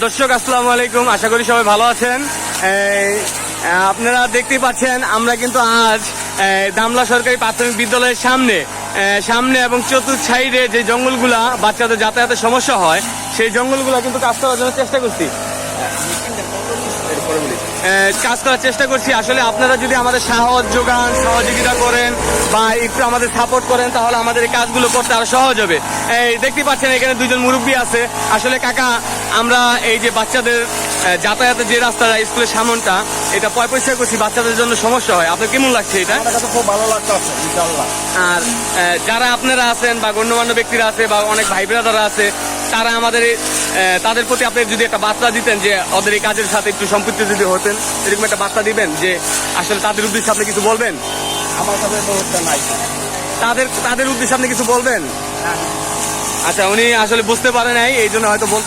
দর্শক আসসালামু আলাইকুম, আশা করি সবাই ভালো আছেন। আপনারা দেখতেই পাচ্ছেন আমরা কিন্তু আজ দামলা সরকারি প্রাথমিক বিদ্যালয়ের সামনে এবং চতুর্থ সাইডে যে জঙ্গলগুলা বাচ্চাদের যাতায়াতের সমস্যা হয় সেই জঙ্গলগুলা কিন্তু কাজ করার জন্য চেষ্টা করছি। আসলে আপনারা যদি আমাদের সহযোগিতা করেন বা একটু আমাদের সাপোর্ট করেন তাহলে আমাদের এই কাজগুলো করতে আরো সহজ হবে। দেখতে পাচ্ছেন এখানে দুইজন মুরব্বী আছে। আসলে কাকা, আমরা এই যে বাচ্চাদের যাতায়াতের যে রাস্তাটা স্কুলের সামনটা এটা পরিষ্কার করছি, বাচ্চাদের জন্য সমস্যা হয়। আপনার কেমন লাগছে এটা? খুব ভালো লাগছে ইনশাআল্লাহ। আর যারা আপনারা আছেন বা গণ্যমান্য ব্যক্তিরা আছে বা অনেক ভাই ব্রাদাররা আছে, তারা তাদের প্রতি আপনি যদি একটা বার্তা দিতেন যে ওদের এই কাজের সাথে একটু সম্পৃক্ত যদি হতেন, এরকম একটা বার্তা দিবেন যে আসলে তাদের উদ্দেশ্যে আপনি কিছু বলবেন। আমার কাছে ব্যবস্থা নাই, তাদের উদ্দেশ্যে আপনি কিছু বলবেন। আচ্ছা, উনি আসলে বুঝতে পারে নাই, এই জন্য হয়তো বলতে